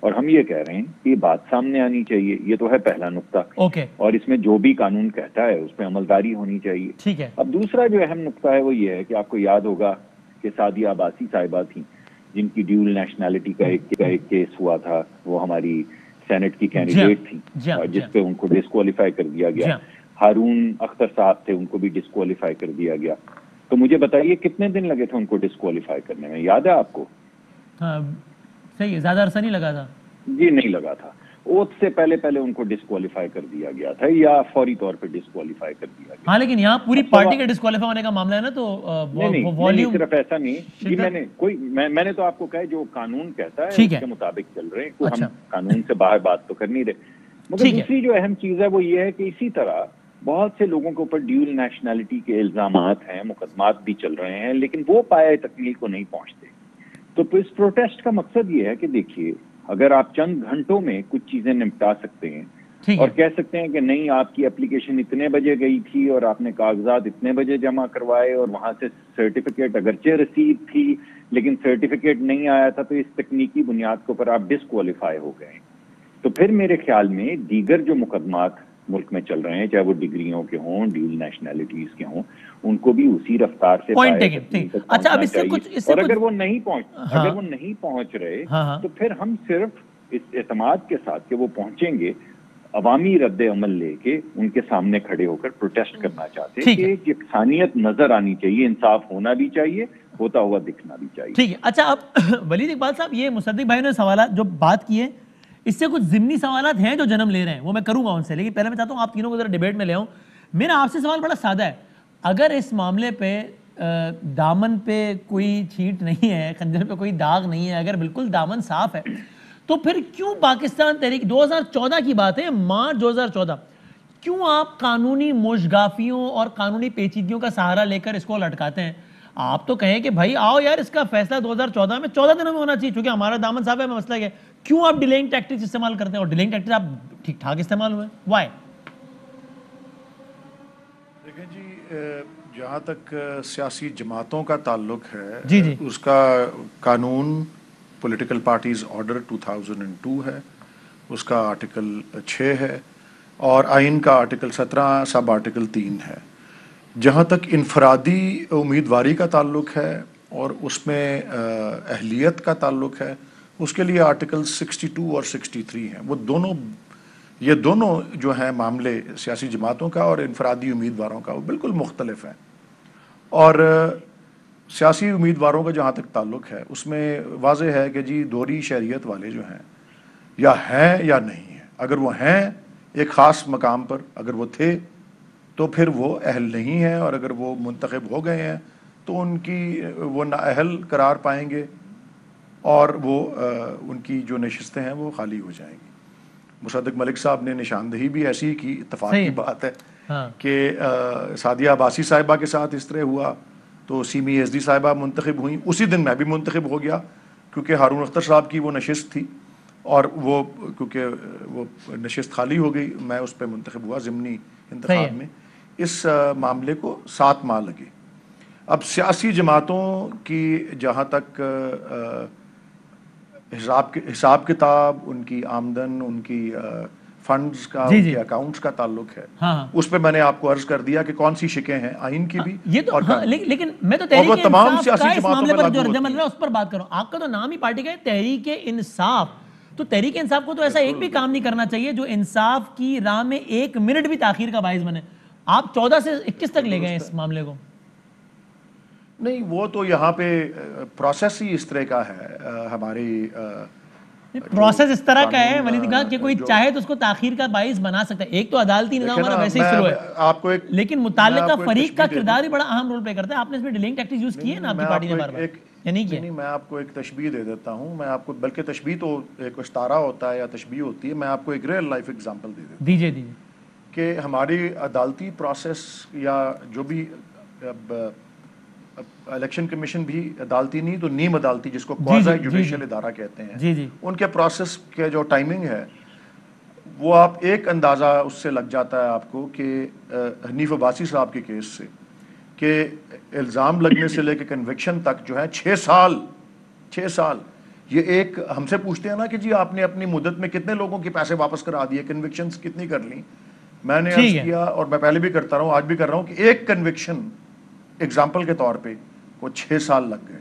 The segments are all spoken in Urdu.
اور ہم یہ کہہ رہے ہیں کہ یہ بات سامنے آنی چاہیے. یہ تو ہے پہلا نقطہ. اوکے اور اس میں جو بھی قانون کہتا ہے اس پہ عملداری ہونی چاہیے. ٹھیک ہے. اب دوسرا جو اہم نقطہ ہے وہ یہ ہے کہ آپ کو یاد ہوگا کہ سعدیہ عباسی صاحبہ تھیں جن کی ڈیول نیشنلٹی کا ایک کیس ہوا تھا. وہ ہماری سینٹ کی کینڈیڈیٹ تھی جس پہ ان کو ڈسکوالیفائی کر دیا گیا. ہارون اختر صاحب تھے, ان کو بھی ڈسکوالیفائی کر دیا گیا. تو مجھے بتائیے کتنے دن لگے تھے ان کو ڈسکوالیفائی کرنے میں, یاد ہے آپ کو؟ ہاں صحیح ہے, زیادہ عرصہ نہیں لگا تھا. جی نہیں لگا تھا. اوتھ سے پہلے ان کو ڈسکوالیفائی کر دیا گیا تھا یا فوری طور پہ ڈسکوالیفائی کر دیا گیا. ہاں لیکن یہاں پوری پارٹی کے ڈسکوالیفائی ہونے کا معاملہ ہے نا, تو نہیں صرف ایسا نہیں جی. میں نے تو آپ کو کہا جو قانون کہتا ہے اس کے مطابق چل رہے ہیں. کو ہم قانون سے باہر بات تو کر نہیں رہے. مگر دوسری جو اہم چیز ہے وہ یہ ہے کہ اسی طرح بہت سے لوگوں کے اوپر ڈیول نیشنلٹی کے الزامات ہیں, مقدمات بھی چل رہے ہیں, لیکن وہ پایہ تکمیل کو نہیں پہنچتے. تو اس پروٹیسٹ کا مقصد یہ ہے کہ دیکھیے اگر آپ چند گھنٹوں میں کچھ چیزیں نمٹا سکتے ہیں اور کہہ سکتے ہیں کہ نہیں آپ کی اپلیکیشن اتنے بجے گئی تھی اور آپ نے کاغذات اتنے بجے جمع کروائے اور وہاں سے سرٹیفکیٹ اگرچہ رسید تھی لیکن سرٹیفکیٹ نہیں آیا تھا, تو اس تکنیکی بنیاد کے اوپر آپ ڈسکوالیفائی ہو گئے. تو پھر میرے خیال میں دیگر جو مقدمات ملک میں چل رہے ہیں چاہے وہ ڈگریوں کے ہوں, ڈیول نیشنلٹیز کے ہوں, ان کو بھی اسی رفتار سے اچھا اب اس سے کچھ اور اگر وہ نہیں پہنچ رہے تو پھر ہم صرف اس اعتماد کے ساتھ کہ وہ پہنچیں گے عوامی رد عمل لے کے ان کے سامنے کھڑے ہو کر پروٹیسٹ کرنا چاہتے ہیں کہ یکسانیت نظر آنی چاہیے, انصاف ہونا بھی چاہیے, ہوتا ہوا دکھنا بھی چاہیے. ٹھیک ہے. اچھا اب ولید اقبال صاحب یہ مصدق بھائی نے سوالات جو بات کی ہے اس سے کچھ ضمنی سوالات ہیں جو جنم لے رہے ہیں, وہ میں کروں گا ان سے, لیکن پہلے میں چاہتا ہوں آپ تینوں کو ذرا ڈیبیٹ میں لے آؤں. میرا آپ سے سوال بڑا سادہ ہے. اگر اس معاملے پہ دامن پہ کوئی چھینٹ نہیں ہے, خنجر پہ کوئی داغ نہیں ہے, اگر بالکل دامن صاف ہے, تو پھر کیوں پاکستان تحریک 2014 کی بات ہے, مارچ 2014, کیوں آپ قانونی موشگافیوں اور قانونی پیچیدگیوں کا سہارا لے کر اس کو لٹکاتے ہیں؟ آپ تو کہیں کہ بھائی آؤ یار اس کا فیصلہ 2014 میں 14 دنوں میں ہونا چاہیے, چونکہ ہمارا دامن صاحب ہے, مسئلہ کیا ہے؟ کیوں آپ ڈیلینگ ٹیکٹکس استعمال کرتے ہیں؟ اور ڈیلینگ ٹیکٹکس آپ ٹھیک ٹھاک استعمال ہوئے, وائی؟ دیکھیں جی, جہاں تک سیاسی جماعتوں کا تعلق ہے جی جی اس کا قانون پولیٹیکل پارٹیز آرڈر 2002 ہے, اس کا آرٹیکل 6 ہے اور آئین کا آرٹیکل 17 سب آرٹیکل 3 ہے. جہاں تک انفرادی امیدواری کا تعلق ہے اور اس میں اہلیت کا تعلق ہے, اس کے لیے آرٹیکل 62 اور 63 ہیں. وہ دونوں جو ہیں معاملے سیاسی جماعتوں کا اور انفرادی امیدواروں کا, وہ بالکل مختلف ہیں. اور سیاسی امیدواروں کا جہاں تک تعلق ہے اس میں واضح ہے کہ جی دوہری شہریت والے جو ہیں یا نہیں ہیں. اگر وہ ہیں ایک خاص مقام پر, اگر وہ تھے تو پھر وہ اہل نہیں ہیں, اور اگر وہ منتخب ہو گئے ہیں تو وہ نااہل قرار پائیں گے اور وہ ان کی جو نشستیں ہیں وہ خالی ہو جائیں گی. مصدق ملک صاحب نے نشاندہی بھی ایسی کی, اتفاق کی بات ہے کہ سعدیہ عباسی صاحبہ کے ساتھ اس طرح ہوا تو سیمی ایزدی صاحبہ منتخب ہوئیں, اسی دن میں بھی منتخب ہو گیا کیونکہ ہارون اختر صاحب کی وہ نشست تھی, اور وہ کیونکہ وہ نشست خالی ہو گئی میں اس پہ منتخب ہوا ضمنی انتخاب میں. اس معاملے کو 7 ماہ لگے. اب سیاسی جماعتوں کی جہاں تک حساب کتاب, ان کی آمدن, ان کی فنڈز کا, ان کے اکاؤنٹس کا تعلق ہے, اس پہ میں نے آپ کو عرض کر دیا کہ کون سی شکیں ہیں آئین کی بھی. لیکن میں تو تحریک انصاف کا اس معاملے پر جو رد عمل ہے اس پر بات کروں. آپ کا تو نام ہی پارٹی کا ہے تحریک انصاف, تو تحریک انصاف کو تو ایسا ایک بھی کام نہیں کرنا چاہیے جو انصاف کی راہ میں 1 منٹ بھی تاخیر کا باعث بنے. آپ 14 سے 21 تک لے گئے اس معاملے کو. نہیں, وہ تو یہاں پہ پروسیس ہی اس طرح کا ہے. ہماری پروسیس اس طرح کا ہے ولید اقبال کہ کوئی چاہے تو اس کو تاخیر کا باعث بنا سکتا ہے. ایک تو عدالتی نظام ہمارا ویسے ہی سلو ہے, لیکن متعلقہ فریق کا کردار بھی بڑا اہم رول پلے کرتا ہے. آپ نے اس میں ڈیلنگ ٹیکٹکس یوز کی ہے نا آپ کی پارٹی نے بار بار, یا نہیں کیا؟ نہیں, میں آپ کو ایک تشبیہ دے دیتا ہوں. میں آپ کو, بلکہ تشبیہ تو ایک اشتارہ ہوتا ہے یا تشبیہ ہوتی ہے, میں آپ کو ایک ریئل لائف ایگزامپل دے دیتا ہوں. دیجیے کہ ہماری عدالتی پروسیس یا جو بھی الیکشن کمیشن بھی عدالتی نہیں تو نیم عدالتی, جس کو کوازی جوڈیشل ادارہ کہتے ہیں, ان کے پروسیس کے جو ٹائمنگ ہے وہ آپ ایک اندازہ اس سے لگ جاتا ہے آپ کو کہ حنیف عباسی صاحب کے کیس سے کہ الزام لگنے سے لے کے کنوکشن تک جو ہے 6 سال یہ ایک ہم سے پوچھتے ہیں نا کہ جی آپ نے اپنی مدت میں کتنے لوگوں کے پیسے واپس کرا دیے, کنوکشنز کتنی کر لیں. میں نے عرض کیا, اور میں پہلے بھی کرتا رہا ہوں, آج بھی کر رہا ہوں, کہ ایک کنوکشن ایگزامپل کے طور پہ وہ 6 سال لگ گئے,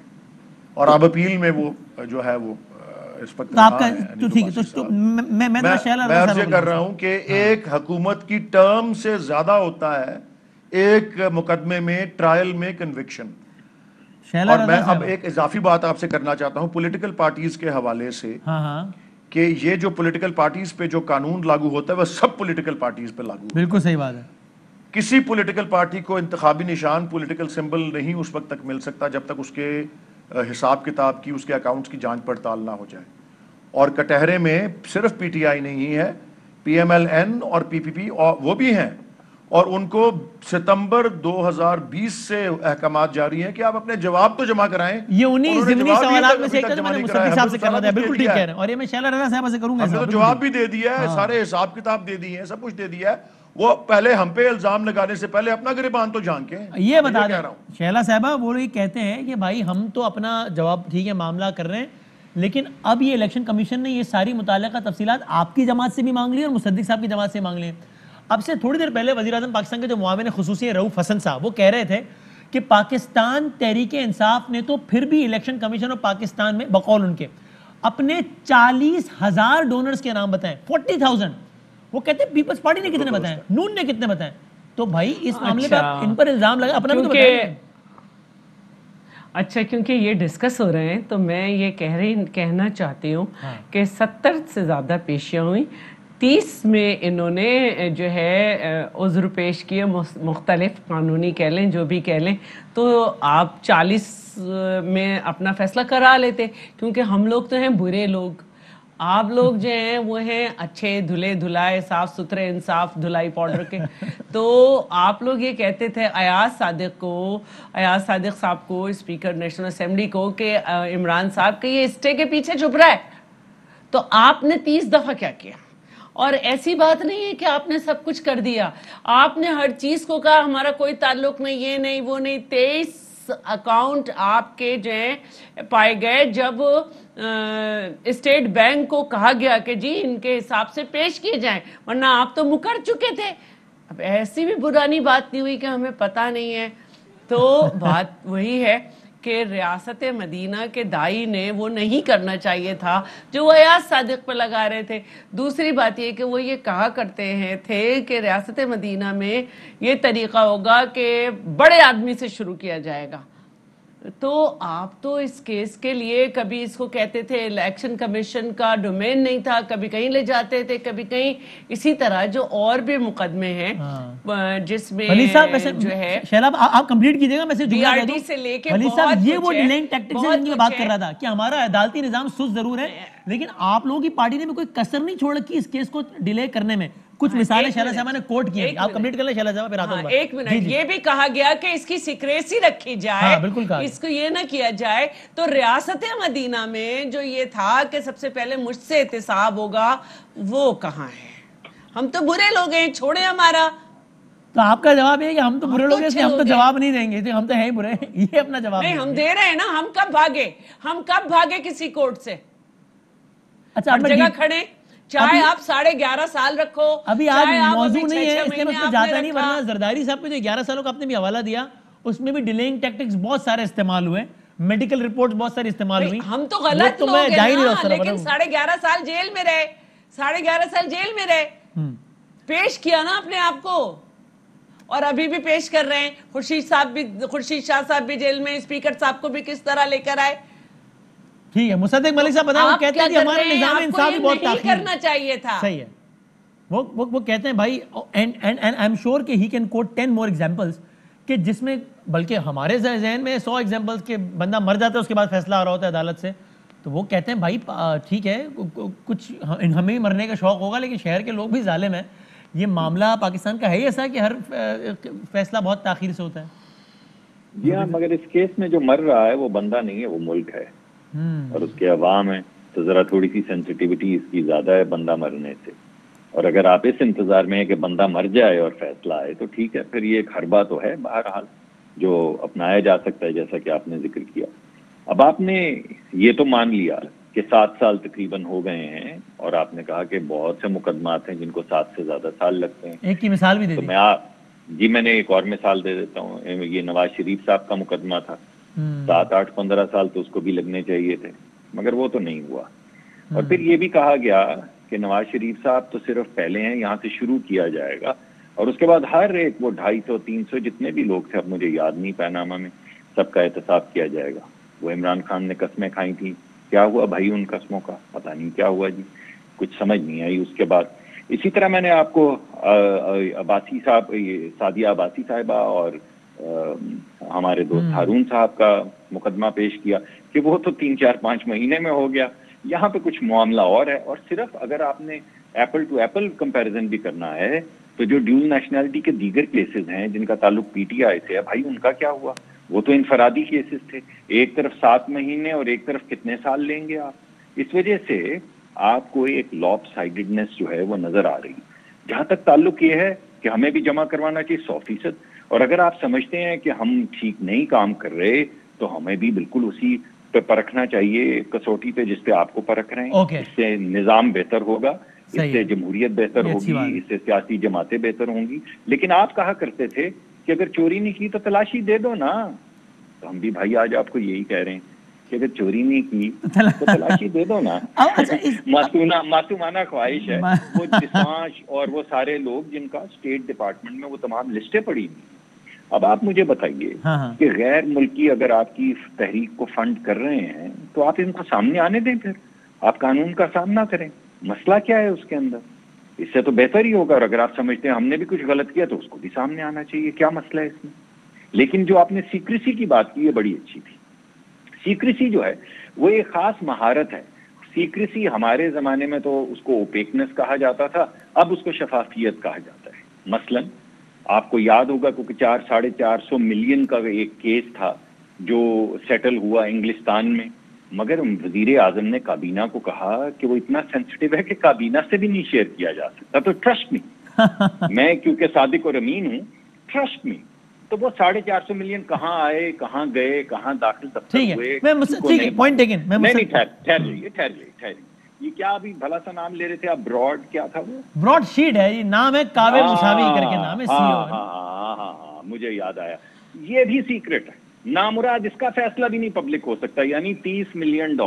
اور اب اپیل میں وہ جو ہے وہ اس وقت میں عرض یہ کر رہا ہوں کہ ایک حکومت کی ٹرم سے زیادہ ہوتا ہے ایک مقدمے میں, ٹرائل میں کنوکشن. اور میں اب ایک اضافی بات آپ سے کرنا چاہتا ہوں پولیٹیکل پارٹیز کے حوالے سے, کہ یہ جو پولیٹیکل پارٹیز پہ جو قانون لاگو ہوتا ہے وہ سب پولیٹیکل پارٹیز پہ لاگو ہوتا ہے. بالکل صحیح بات ہے. کسی پولیٹیکل پارٹی کو انتخابی نشان پولیٹیکل سمبل نہیں اس وقت تک مل سکتا جب تک اس کے حساب کتاب کی, اس کے اکاؤنٹس کی جانچ پڑتال نہ ہو جائے. اور کٹہرے میں صرف پی ٹی آئی نہیں ہے, پی ایم ایل این اور پی پی پی وہ بھی ہیں, اور ان کو ستمبر 2020 سے احکامات جاری ہیں کہ آپ اپنے جواب تو جمع کرائیں. یہ انہی ضمنی سوالات میں سے ایک تھا میں نے مصدق صاحب سے کرنا تھا. بالکل ٹھیک کہہ رہے ہیں, اور یہ میں شیلہ رضا صاحب سے کروں گا. ہم نے تو جواب بھی دے دیا ہے, سارے حساب کتاب دے دیے ہیں, سب کچھ دے دیا ہے. وہ پہلے ہم پہ الزام لگانے سے پہلے اپنا گریبان تو جان کے یہ بتا دیں شیلہ صاحبہ, وہ یہ کہتے ہیں کہ بھائی ہم تو اپنا جواب ٹھیک ہے معاملہ کر رہے ہیں, لیکن اب یہ الیکشن کمیشن نے یہ ساری متعلقہ تفصیلات آپ کی جماعت سے بھی مانگ لی اور مصدق صاحب کی جماعت سے مانگ لی. اب سے تھوڑی دیر پہلے وزیر اعظم پاکستان کے جو معاون خصوصی ہیں رؤوف حسن صاحب, وہ کہہ رہے تھے کہ پاکستان تحریک انصاف نے تو پھر بھی الیکشن کمیشن اور پاکستان میں بقول ان کے اپنے 40,000 ڈونرز کے نام بتائیں, 40,000. وہ کہتے ہیں پیپلز پارٹی نے کتنے بتائیں, نون نے کتنے بتائیں. تو بھائی اس معاملے پر ان پر الزام لگا, اپنا بھی تو بتائیں. اچھا, کیونکہ یہ ڈسکس ہو رہے ہیں تو میں یہ کہنا چاہتی ہوں کہ 70 سے زیادہ پیشیاں ہوئیں, 30 میں انہوں نے جو ہے عذر پیش کیے, مختلف قانونی کہہ لیں جو بھی کہہ لیں, تو آپ 40 میں اپنا فیصلہ کرا لیتے, کیونکہ ہم لوگ تو ہیں برے لوگ, آپ لوگ جو ہیں وہ ہیں اچھے دھلے دھلائے صاف ستھرے انصاف دھلائی پاؤڈر کے. تو آپ لوگ یہ کہتے تھے ایاز صادق صاحب کو, اسپیکر نیشنل اسمبلی کو, کہ عمران صاحب کے یہ اسٹے کے پیچھے چھپ رہا ہے. تو آپ نے 30 دفعہ کیا کیا, اور ایسی بات نہیں ہے کہ آپ نے سب کچھ کر دیا. آپ نے ہر چیز کو کہا ہمارا کوئی تعلق نہیں, یہ نہیں وہ نہیں. 23 اکاؤنٹ آپ کے جو ہیں پائے گئے جب اسٹیٹ بینک کو کہا گیا کہ جی ان کے حساب سے پیش کیے جائیں, ورنہ آپ تو مکر چکے تھے. اب ایسی بھی برانی بات نہیں ہوئی کہ ہمیں پتہ نہیں ہے. تو بات وہی ہے کہ ریاست مدینہ کے دائی نے وہ نہیں کرنا چاہیے تھا جو وہ ایاز صادق پہ لگا رہے تھے. دوسری بات یہ کہ وہ یہ کہا کرتے تھے کہ ریاست مدینہ میں یہ طریقہ ہوگا کہ بڑے آدمی سے شروع کیا جائے گا. تو آپ تو اس کیس کے لیے کبھی اس کو کہتے تھے الیکشن کمیشن کا ڈومین نہیں تھا, کبھی کہیں لے جاتے تھے, کبھی کہیں. اسی طرح جو اور بھی مقدمے ہیں جس میں جو ہے شیلہ آپ کمپلیٹ کیجئے گا, میں سے جملہ کہہ دوں سے لے کے ولی صاحب, یہ وہ ڈیلنگ ٹیکٹکس ہیں جن کی بات کر رہا تھا کہ ہمارا عدالتی نظام سست ضرور ہے, لیکن آپ لوگوں کی پارٹی نے بھی کوئی کسر نہیں چھوڑ رکھی اس کیس کو ڈیلے کرنے میں. کچھ مثالیں شیلہ صاحبہ نے کوٹ کی ہیں, آپ کمپلیٹ کر لیں شیلہ صاحبہ پھر آتا ہوں. ایک منٹ, یہ بھی کہا گیا کہ اس کی سیکریسی رکھی جائے, اس کو یہ نہ کیا جائے. تو ریاست مدینہ میں جو یہ تھا کہ سب سے پہلے مجھ سے احتساب ہوگا, وہ کہاں ہے؟ ہم تو برے لوگ ہیں, چھوڑیں ہمارا. تو آپ کا جواب ہے کہ ہم تو برے لوگ ہیں, ہم تو جواب نہیں دیں گے, ہم تو ہیں ہی برے. یہ اپنا جواب نہیں, ہم دے رہے ہیں نا. ہم کب بھاگے کسی کورٹ سے؟ اچھا, ہر جگہ کھڑے, چاہے آپ 11.5 سال رکھو. ابھی آج موضوع نہیں ہے اس لیے میں اس پہ جاتا نہیں, ورنہ زرداری صاحب پہ جو 11 سالوں کا آپ نے بھی حوالہ دیا, اس میں بھی ڈیلیئنگ ٹیکٹکس بہت سارے استعمال ہوئے, میڈیکل رپورٹ بہت ساری استعمال ہوئی. ہم تو غلط لوگ ہیں نا, لیکن 11.5 سال جیل میں رہے, 11.5 سال جیل میں رہے, پیش کیا نا اپنے آپ کو, اور ابھی بھی پیش کر رہے ہیں. خورشید شاہ صاحب بھی جیل میں, اسپیکر صاحب کو بھی کس طرح لے کر آئے. ٹھیک ہے, مصدق ملک صاحب بتائیں, وہ کہتے ہیں کہ ہمارا نظام انصاف بھی بہت تاخیر کرنا چاہیے تھا. صحیح ہے, وہ کہتے ہیں بھائی, اینڈ آئی ایم شیور کہ he can quote 10 more examples, کہ جس میں بلکہ ہمارے ذہن میں 100 ایگزامپلس کہ بندہ مر جاتا ہے اس کے بعد فیصلہ آ رہا ہوتا ہے عدالت سے. تو وہ کہتے ہیں بھائی ٹھیک ہے, کچھ ہمیں بھی مرنے کا شوق ہوگا, لیکن شہر کے لوگ بھی ظالم ہیں. یہ معاملہ پاکستان کا ہے ہی ایسا کہ ہر فیصلہ بہت تاخیر سے ہوتا ہے. جی ہاں, مگر اس کیس میں جو مر رہا ہے وہ بندہ نہیں ہے, وہ ملک ہے اور اس کے عوام ہیں. تو ذرا تھوڑی سی سینسٹیوٹی اس کی زیادہ ہے بندہ مرنے سے. اور اگر آپ اس انتظار میں ہے کہ بندہ مر جائے اور فیصلہ آئے تو ٹھیک ہے, پھر یہ ایک حربہ تو ہے بہرحال جو اپنایا جا سکتا ہے, جیسا کہ آپ نے ذکر کیا. اب آپ نے یہ تو مان لیا کہ 7 سال تقریباً ہو گئے ہیں، اور آپ نے کہا کہ بہت سے مقدمات ہیں جن کو 7 سے زیادہ سال لگتے ہیں. ایک کی مثال بھی دے تو دی. میں نے ایک اور مثال دے دیتا ہوں. یہ نواز شریف صاحب کا مقدمہ تھا، 7 8 15 سال تو اس کو بھی لگنے چاہیے تھے، مگر وہ تو نہیں ہوا. اور پھر یہ بھی کہا گیا کہ نواز شریف صاحب تو صرف پہلے ہیں، یہاں سے شروع کیا جائے گا، اور اس کے بعد ہر ایک وہ 250 300 جتنے بھی لوگ تھے، اب مجھے یاد نہیں پیناما میں، سب کا احتساب کیا جائے گا. وہ عمران خان نے قسمیں کھائی تھیں، کیا ہوا بھائی ان قسموں کا؟ پتہ نہیں کیا ہوا جی، کچھ سمجھ نہیں آئی اس کے بعد. اسی طرح میں نے آپ کو عباسی صاحب، سعدیہ عباسی صاحبہ اور ہمارے دوست ہارون صاحب کا مقدمہ پیش کیا کہ وہ تو 3 4 5 مہینے میں ہو گیا. یہاں پہ کچھ معاملہ اور ہے. اور صرف اگر آپ نے ایپل ٹو ایپل کمپیریزن بھی کرنا ہے تو جو ڈیول نیشنلٹی کے دیگر کیسز ہیں جن کا تعلق پی ٹی آئی سے، بھائی ان کا کیا ہوا؟ وہ تو انفرادی کیسز تھے، ایک طرف 7 مہینے اور ایک طرف کتنے سال لیں گے آپ. اس وجہ سے آپ کو ایک لاپ سائیڈڈنس جو ہے وہ نظر آ رہی. جہاں تک تعلق یہ ہے کہ ہمیں بھی جمع کروانا چاہیے 100%، اور اگر آپ سمجھتے ہیں کہ ہم ٹھیک نہیں کام کر رہے تو ہمیں بھی بالکل اسی پہ پرکھنا چاہیے، کسوٹی پہ جس پہ آپ کو پرکھ رہے ہیں. اس سے نظام بہتر ہوگا، اس سے جمہوریت بہتر ہوگی، اس سے سیاسی جماعتیں بہتر ہوں گی. لیکن آپ کہا کرتے تھے کہ اگر چوری نہیں کی تو تلاشی دے دو نا. تو ہم بھی بھائی آج آپ کو یہی کہہ رہے ہیں کہ اگر چوری نہیں کی تو تلاشی دے دو نا. معصومانہ خواہش ہے. وہ دسانش اور وہ سارے لوگ جن کا اسٹیٹ ڈپارٹمنٹ میں وہ تمام لسٹیں پڑی ہوئی. اب آپ مجھے بتائیے کہ غیر ملکی اگر آپ کی تحریک کو فنڈ کر رہے ہیں تو آپ ان کو سامنے آنے دیں، پھر آپ قانون کا سامنا کریں. مسئلہ کیا ہے اس کے اندر؟ اس سے تو بہتر ہی ہوگا. اور اگر آپ سمجھتے ہیں ہم نے بھی کچھ غلط کیا تو اس کو بھی سامنے آنا چاہیے. کیا مسئلہ ہے اس میں؟ لیکن جو آپ نے سیکریسی کی بات کی یہ بڑی اچھی تھی. سیکریسی جو ہے وہ ایک خاص مہارت ہے. سیکریسی ہمارے زمانے میں تو اس کو اوپیکنس کہا جاتا تھا، اب اس کو شفافیت کہا جاتا ہے. مثلا آپ کو یاد ہوگا کہ 400-450 ملین کا ایک کیس تھا جو سیٹل ہوا انگلستان میں، مگر وزیر اعظم نے کابینہ کو کہا کہ وہ اتنا سینسٹیو ہے کہ کابینہ سے بھی نہیں شیئر کیا جا سکتا. تو ٹرسٹ می، میں کیونکہ صادق اور امین ہوں، ٹرسٹ می. تو وہ 450 ملین کہاں آئے، کہاں گئے، کہاں داخل دفتر ہوئے؟ ٹھیک ہے، پوائنٹ ٹیکن. نہیں ٹھہر جائیے. یہ کیا ابھی بھلا سا نام لے رہے تھے آپ؟ براڈ کیا تھا وہ؟ براڈ شیٹ ہے یہ نام ہے، کاوے مساوی کر کے نام ہے. ہاں مجھے یاد آیا. یہ بھی سیکرٹ ہے، نامراد اس کا فیصلہ بھی نہیں پبلک ہو سکتا. یعنی $30 ملین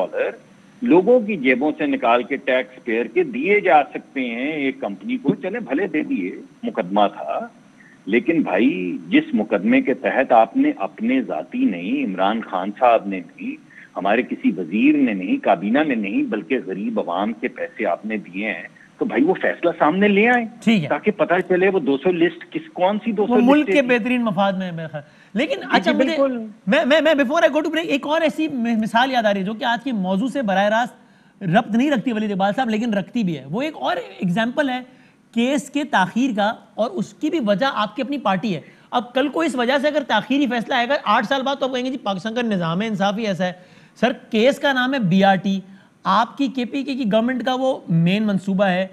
لوگوں کی جیبوں سے نکال کے ٹیکس پیئر کے دیے جا سکتے ہیں ایک کمپنی کو. چلے بھلے دے دیے، مقدمہ تھا، لیکن بھائی جس مقدمے کے تحت آپ نے اپنے ذاتی نہیں، عمران خان صاحب نے نہیں، ہمارے کسی وزیر نے نہیں، کابینہ نے نہیں، بلکہ غریب عوام کے پیسے آپ نے دیے ہیں، تو بھائی وہ فیصلہ سامنے لے آئیں تاکہ پتہ چلے وہ 200 لسٹ کون سی 200 لسٹ ملک کے بہترین مفاد میں میرا خیال. لیکن اچھا مجھے میں before I go to break ایک اور ایسی مثال یاد آ رہی ہے جو کہ آج کے موضوع سے براہ راست ربط نہیں رکھتی ولید اقبال صاحب، لیکن رکھتی بھی ہے. وہ ایک اور ایگزامپل ہے کیس کے تاخیر کا، اور اس کی بھی وجہ آپ کی اپنی پارٹی ہے. اب کل کو اس وجہ سے اگر تاخیری فیصلہ آئے گا 8 سال بعد تو آپ کہیں گے جی پاکستان کا نظام انصاف ہی ایسا ہے. سر کیس کا نام ہے BRT، آپ کی KPK کی گورنمنٹ کا وہ مین منصوبہ ہے.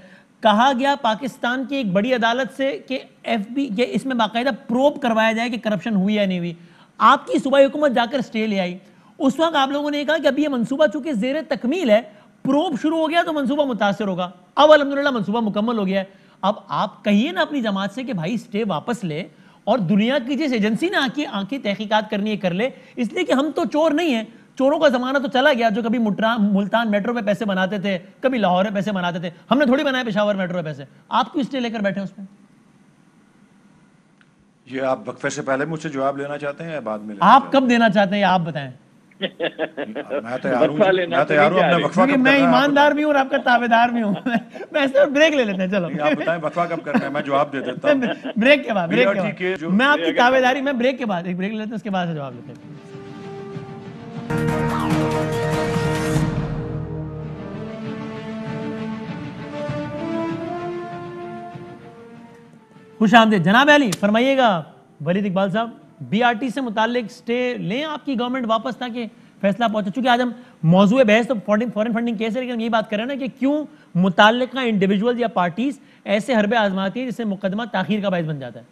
کہا گیا پاکستان کی ایک بڑی عدالت سے کہ FB کہ اس میں باقاعدہ پروب کروایا جائے کہ کرپشن ہوئی یا نہیں ہوئی. آپ کی صوبائی حکومت جا کر اسٹے لے آئی. اس وقت آپ لوگوں نے کہا کہ اب یہ منصوبہ چونکہ زیر تکمیل ہے، پروب شروع ہو گیا تو منصوبہ متاثر ہوگا. اب الحمدللہ منصوبہ مکمل ہو گیا ہے. اب آپ کہیے نا اپنی جماعت سے کہ بھائی اسٹے واپس لے، اور دنیا کی جس ایجنسی نے آنکھیں تحقیقات کرنی ہے کر لے. اس لیے کہ ہم تو چور نہیں ہیں، چوروں کا زمانہ تو چلا گیا جو کبھی ملتان میٹرو پہ پیسے بناتے تھے، کبھی لاہور میں پیسے بناتے تھے. ہم نے تھوڑی بنائے پشاور میٹرو پہ پیسے. آپ کیوں اسٹے لے کر بیٹھے اس میں؟ یہ آپ وقفے سے پہلے مجھ سے جواب لینا چاہتے ہیں یا بعد میں؟ آپ کب دینا چاہتے ہیں آپ بتائیں. میں تیار ہوں اپنا وقفہ کب. میں ایماندار بھی ہوں اور آپ کا تابعدار بھی ہوں. میں اس پر بریک لے لیتے ہیں. چلو آپ بتائیں وقفہ کب کرنا ہے، میں جواب دے دیتا ہوں. بریک کے بعد میں آپ کی تابعداری میں بریک کے بعد ایک بریک لے لیتے ہیں، اس کے بعد سے جواب لیتے ہیں. خوش آمدید جناب علی. فرمائیے گا ولید اقبال صاحب، BRT سے متعلق سٹے لیں آپ کی گورنمنٹ واپس تاکہ فیصلہ پہنچے. چونکہ آج ہم موضوع بحث تو فورن فنڈنگ کیس ہے، لیکن ہم یہ بات کر رہے ہیں نا کہ کیوں متعلقہ انڈیویجول یا پارٹیز ایسے حربے آزماتی ہیں جس سے مقدمہ تاخیر کا باعث بن جاتا ہے.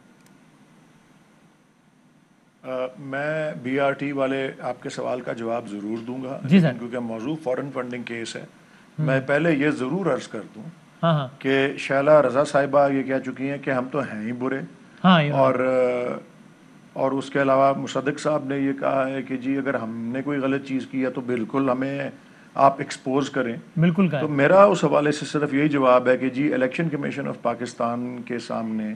میں بی آر ٹی والے آپ کے سوال کا جواب ضرور دوں گا جی سر، کیونکہ موضوع فورن فنڈنگ کیس ہے. میں پہلے یہ ضرور عرض کر دوں ہاں ہاں کہ شیلا رضا صاحبہ یہ کہہ چکی ہیں کہ ہم تو ہیں ہی برے, ہاں اور اس کے علاوہ مصدق صاحب نے یہ کہا ہے کہ جی اگر ہم نے کوئی غلط چیز کی ہے تو بالکل ہمیں آپ ایکسپوز کریں. بالکل تو میرا اس حوالے سے صرف یہی جواب ہے کہ جی الیکشن کمیشن آف پاکستان کے سامنے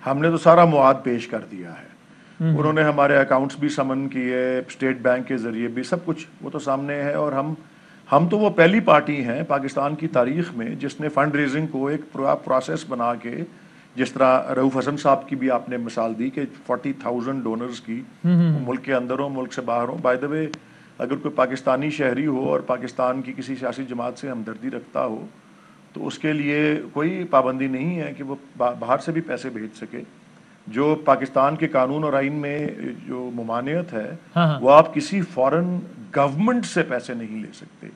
ہم نے تو سارا مواد پیش کر دیا ہے. انہوں نے ہمارے اکاؤنٹس بھی سمن کیے, اسٹیٹ بینک کے ذریعے بھی, سب کچھ وہ تو سامنے ہے. اور ہم تو وہ پہلی پارٹی ہیں پاکستان کی تاریخ میں جس نے فنڈ ریزنگ کو ایک پروسیس بنا کے, جس طرح رؤوف حسن صاحب کی بھی آپ نے مثال دی کہ 40,000 ڈونرز کی, ملک کے اندر ہوں ملک سے باہر ہوں. بائی دا وے اگر کوئی پاکستانی شہری ہو اور پاکستان کی کسی سیاسی جماعت سے ہمدردی رکھتا ہو تو اس کے لیے کوئی پابندی نہیں ہے کہ وہ باہر سے بھی پیسے بھیج سکے. جو پاکستان کے قانون اور آئین میں جو ممانعت ہے وہ آپ کسی فورن گورنمنٹ سے پیسے نہیں لے سکتے,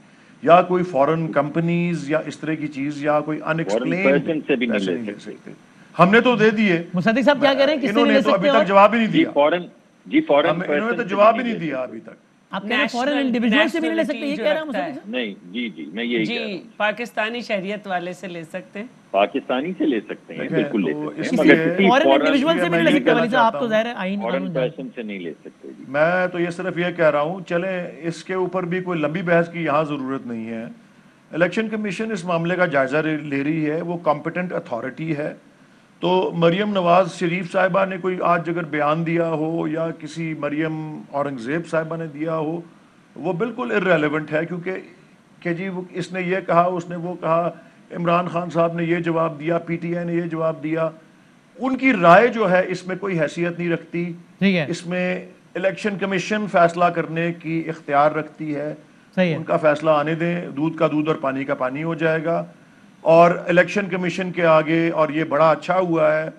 یا کوئی فورن کمپنیز یا اس طرح کی چیز, یا کوئی ان ایکسپلینڈ پیسے نہیں لے سکتے. ہم نے تو دے دیے. مصدق صاحب کیا کہہ رہے ہیں, کس سے انہوں نہیں نے لے تو ابھی سکتے؟ تک جواب ہی نہیں دیا. انہوں نے تو جواب ہی نہیں دیا ابھی تک. آپ کہہ رہے ہیں فورن انڈیویجول سے بھی نہیں لے سکتے, یہ کہہ رہے ہیں مصدق صاحب؟ نہیں, جی میں یہی کہہ رہا ہوں. پاکستانی شہریت والے سے لے سکتے ہیں, پاکستانی سے لے سکتے ہیں, بالکل لے سکتے ہیں, کسی مگر فورن انڈیویجول سے بھی نہیں لے سکتے. ولی صاحب آپ تو ظاہر ہے آئین فورن قانون جانتے پرسن سے نہیں لے سکتے. میں تو یہ صرف یہ کہہ رہا ہوں, چلیں اس کے اوپر بھی کوئی لمبی بحث کی یہاں ضرورت نہیں ہے. الیکشن کمیشن اس معاملے کا جائزہ لے رہی ہے, وہ کمپیٹنٹ اتھارٹی ہے. تو مریم نواز شریف صاحبہ نے کوئی آج اگر بیان دیا ہو یا کسی مریم اورنگزیب صاحبہ نے دیا ہو, وہ بالکل ارریلیونٹ ہے, کیونکہ کہ جی اس نے یہ کہا, اس نے وہ کہا, عمران خان صاحب نے یہ جواب دیا, پی ٹی آئی نے یہ جواب دیا. ان کی رائے جو ہے اس میں کوئی حیثیت نہیں رکھتی. اس میں الیکشن کمیشن فیصلہ کرنے کی اختیار رکھتی ہے. ان کا فیصلہ آنے دیں, دودھ کا دودھ اور پانی کا پانی ہو جائے گا. اور الیکشن کمیشن کے آگے, اور یہ بڑا اچھا ہوا ہے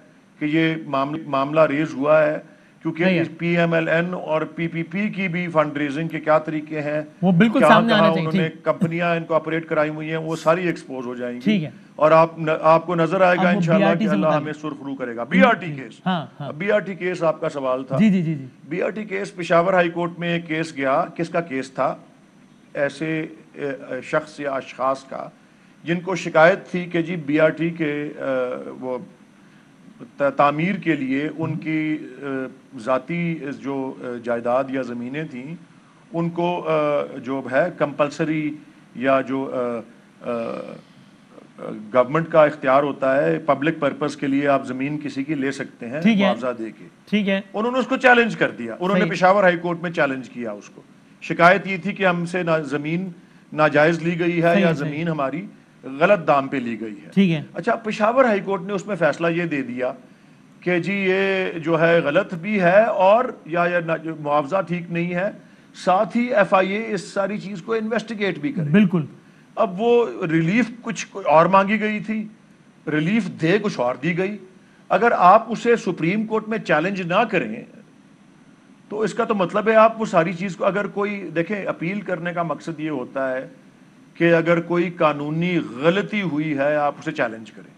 کہ یہ معاملہ ریز ہوا ہے, کیونکہ پی ایم ایل این اور پی پی پی کی بھی فنڈ ریزنگ کے کیا طریقے ہیں, وہ بالکل سامنے آنا چاہیے. انہوں نے کمپنیاں ان کو آپریٹ کرائی ہوئی ہیں, وہ ساری ایکسپوز ہو جائیں گی. ٹھیک ہے, اور آپ کو نظر آئے گا انشاءاللہ کہ اللہ ہمیں سرخرو کرے گا. B R T case, B R T case آپ کا سوال تھا. جی B R T case Peshawar high court میں ایک کیس گیا. کس کا کیس تھا؟ ایسے شخص یا اشخاص کا جن کو شکایت تھی کہ جی بی آر ٹی کے وہ تعمیر کے لیے ان کی ذاتی جو جائیداد یا زمینیں تھیں ان کو جو ہے کمپلسری یا جو گورنمنٹ کا اختیار ہوتا ہے پبلک پرپز کے لیے آپ زمین کسی کی لے سکتے ہیں معاوضہ دے کے. ٹھیک ہے, انہوں نے اس کو چیلنج کر دیا. انہوں نے پشاور ہائی کورٹ میں چیلنج کیا اس کو. شکایت یہ تھی کہ ہم سے زمین ناجائز لی گئی ہے یا زمین ہماری غلط دام پہ لی گئی ہے. ٹھیک ہے, اچھا, پشاور ہائی کورٹ نے اس میں فیصلہ یہ دے دیا کہ جی یہ جو ہے غلط بھی ہے اور یا معاوضہ ٹھیک نہیں ہے, ساتھ ہی ایف آئی اے اس ساری چیز کو انویسٹیگیٹ بھی کرے. بالکل. اب وہ ریلیف کچھ اور مانگی گئی تھی, ریلیف دے کچھ اور دی گئی. اگر آپ اسے سپریم کورٹ میں چیلنج نہ کریں تو اس کا تو مطلب ہے آپ وہ ساری چیز کو, اگر کوئی دیکھیں اپیل کرنے کا مقصد یہ ہوتا ہے کہ اگر کوئی قانونی غلطی ہوئی ہے آپ اسے چیلنج کریں.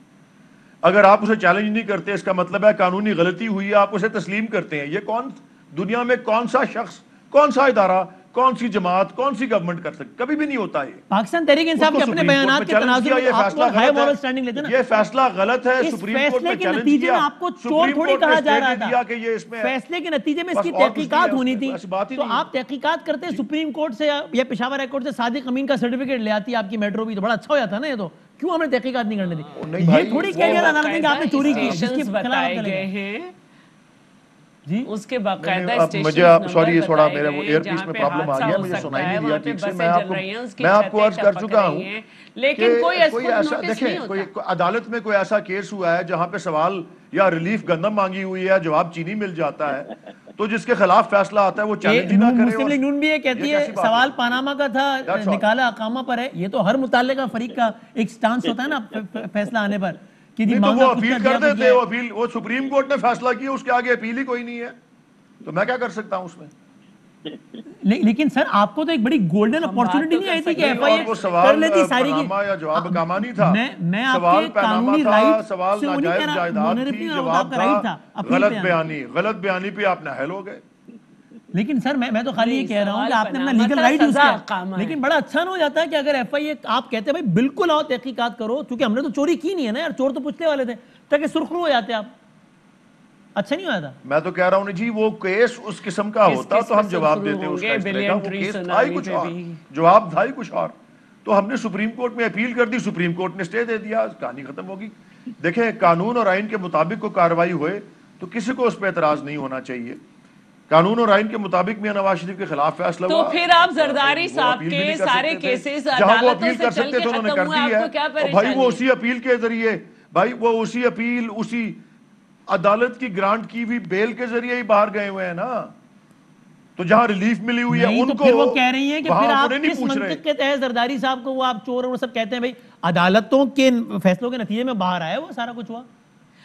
اگر آپ اسے چیلنج نہیں کرتے اس کا مطلب ہے قانونی غلطی ہوئی ہے, آپ اسے تسلیم کرتے ہیں. یہ دنیا میں کون سا شخص, کون سا ادارہ, کون سی جماعت, کون سی گورنمنٹ کر سکتی؟ کبھی بھی نہیں ہوتا. یہ پاکستان تحریک انصاف کے اپنے بیانات کے تناظر میں آپ کو ہائی مورل سٹینڈنگ لیتے ہیں نا, یہ فیصلہ غلط ہے. سپریم کورٹ میں چیلنج کیا, آپ کو چور تھوڑی کہا جا رہا تھا. فیصلے کے نتیجے میں اس کی تحقیقات ہونی تھی, تو آپ تحقیقات کرتے سپریم کورٹ سے یا پشاور ہائی کورٹ سے صادق امین کا سرٹیفکیٹ لے آتی آپ کی میٹرو بھی, تو بڑا اچھا ہو جاتا نا. یہ تو کیوں ہم نے تحقیقات نہیں کرنے دی؟ یہ تھوڑی کہہ دیا عدالت نے کہ آپ نے چوری کی, جس کی بتائے گئے ہیں جی اس کے باقاعدہ مجھے سوری تھوڑا میرا وہ ایئر پیس میں پرابلم آ گیا, مجھے سنائی نہیں دیا ٹھیک سے. میں آپ کو عرض کر چکا ہوں لیکن کوئی ایسا دیکھیں, کوئی عدالت میں کوئی ایسا کیس ہوا ہے جہاں پہ سوال یا ریلیف گندم مانگی ہوئی ہے, جواب چینی مل جاتا ہے, تو جس کے خلاف فیصلہ آتا ہے وہ چیلنج ہی نہ کرے. مسلم لیگ نون بھی یہ کہتی ہے سوال پاناما کا تھا, نکالا اقامہ پر ہے. یہ تو ہر متعلقہ فریق کا ایک سٹانس ہوتا ہے نا فیصلہ آنے پر کہ وہ اپیل کر دیتے, وہ سپریم کورٹ نے فیصلہ کیا, اس کے آگے اپیل ہی کوئی نہیں ہے, تو میں کیا کر سکتا ہوں اس میں. لیکن سر آپ کو تو ایک بڑی گولڈن اپورچونٹی نہیں آئی تھی کہ ایف آئی اے کر لیتی ساری کی. جواب اقامہ نہیں تھا, میں آپ کے قانونی رائٹ سوال ناجائز جائیداد تھی, جواب تھا غلط بیانی پہ آپ نااہل ہو گئے. لیکن سر میں تو خالی یہ کہہ رہا ہوں کہ آپ نے اپنا لیگل رائٹ یوز کیا، لیکن بڑا اچھا نہ ہو جاتا ہے کہ اگر ایف آئی اے آپ کہتے ہیں بھائی بالکل آؤ تحقیقات کرو، کیونکہ ہم نے تو چوری کی نہیں ہے نا یار، چور تو پوچھنے والے تھے، تاکہ سرخرو ہو جاتے آپ. اچھا نہیں ہوا تھا. میں تو کہہ رہا ہوں جی وہ کیس اس قسم کا ہوتا تو ہم جواب دیتے اس کا، وہ کیس تھا ہی کچھ اور، جواب تھا ہی کچھ اور. تو ہم نے سپریم کورٹ میں اپیل کر دی، سپریم کورٹ نے اسٹے دے دیا، کہانی ختم ہوگی. دیکھیں قانون اور آئین کے مطابق کو کارروائی ہوئے تو کسی کو اس پہ اعتراض نہیں ہونا چاہیے. قانون اور آئین کے مطابق میاں نواز شریف کے خلاف فیصلہ ہوا تو پھر آپ زرداری صاحب کے سارے کیسز جہاں وہ اپیل کر سکتے تھے انہوں نے کر دی ہے. بھائی وہ اسی اپیل کے ذریعے، بھائی وہ اسی اپیل، اسی عدالت کی گرانٹ کی بھی بیل کے ذریعے ہی باہر گئے ہوئے ہیں نا. تو جہاں ریلیف ملی ہوئی ہے ان کو، پھر وہ کہہ رہی ہیں کہ پھر آپ کس منطق کے تحت زرداری صاحب کو وہ آپ چور اور سب کہتے ہیں؟ بھائی عدالتوں کے فیصلوں کے نتیجے میں باہر آیا وہ سارا کچھ ہوا.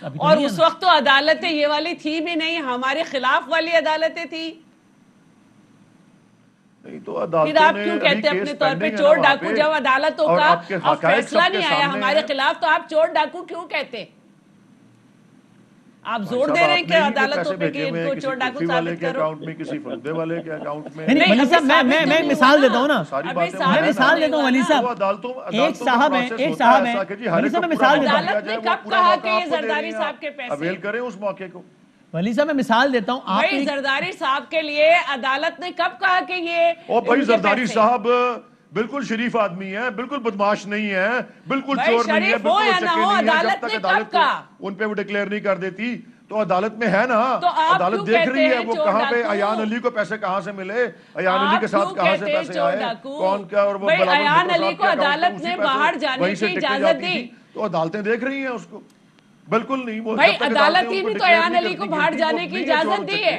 اور اس وقت تو عدالتیں یہ والی تھی بھی نہیں، ہمارے خلاف والی عدالتیں تھی. تو پھر آپ کیوں کہتے ہیں اپنے طور پہ چور ڈاکو، جب عدالتوں کا اب فیصلہ نہیں آیا ہمارے خلاف تو آپ چور ڈاکو کیوں کہتے؟ آپ زور دے رہے ہیں کہ عدالتوں پہ کہ ان کو چور ڈاکو ثابت کرو. کسی فلدے والے کے اکاؤنٹ میں. ولی صاحب میں مثال دیتا ہوں نا، میں مثال دیتا ہوں ولی صاحب. ایک صاحب ہیں ولی صاحب میں مثال دیتا ہوں. عدالت نے کب کہا کہ یہ زرداری صاحب کے پیسے؟ اویل کریں اس موقع کو. ولی صاحب میں مثال دیتا ہوں. بھائی زرداری صاحب کے لیے عدالت نے کب کہا کہ یہ، او بھائی زرداری صاحب بالکل شریف آدمی ہے، بالکل بدماش نہیں ہے، بالکل چور نہیں ہے، بالکل چکے نہیں ہے. جب تک عدالت ان پہ وہ ڈکلیئر نہیں کر دیتی تو عدالت میں ہے نا، عدالت دیکھ رہی ہے وہ کہاں پہ ایان علی کو پیسے کہاں سے ملے، ایان علی کے ساتھ کہاں سے پیسے آئے، کون کیا. اور وہ ایان علی کو عدالت نے باہر جانے کی اجازت دی تو عدالتیں دیکھ رہی ہیں اس کو. بالکل نہیں. وہ بھائی عدالت ہی بھی تو ایان علی کو باہر جانے کی اجازت دی ہے.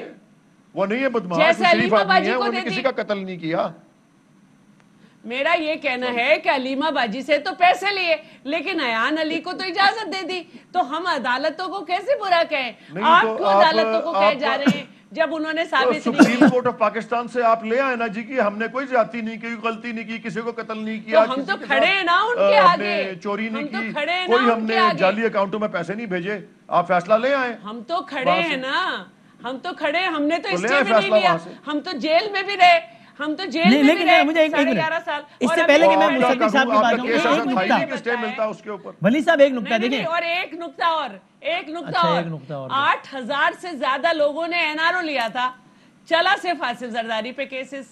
وہ نہیں ہے بدماش، شریف آدمی ہے، انہوں نے کسی کا قتل نہیں کیا. میرا یہ کہنا ہے کہ علیمہ باجی سے تو پیسے لیے لیکن ایان علی کو تو اجازت دے دی، تو ہم عدالتوں کو کیسے برا کہیں؟ آپ کیوں عدالتوں کو کہے جا رہے ہیں جب انہوں نے ثابت نہیں کیا؟ سپریم کورٹ آف پاکستان سے آپ لے آئے نا جی کہ ہم نے کوئی زیادتی نہیں کی، غلطی نہیں کی، کسی کو قتل نہیں کیا، ہم تو کھڑے ہیں نا ان کے آگے، چوری نہیں کی، کوئی ہم نے جعلی اکاؤنٹوں میں پیسے نہیں بھیجے. آپ فیصلہ لے آئے. ہم تو کھڑے ہیں نا، ہم تو کھڑے ہیں، ہم نے تو اسٹے بھی نہیں لیا، ہم تو جیل میں بھی رہے، ہم تو جیل میں بھی رہے 11.5 سال. اس سے پہلے کہ میں مصدق صاحب کی بات کروں، ایک نکتہ ولی صاحب، ایک نکتہ دیکھیں. اور ایک نکتہ اور 8,000 سے زیادہ لوگوں نے این آر او لیا تھا، چلا صرف آصف زرداری پہ کیسز،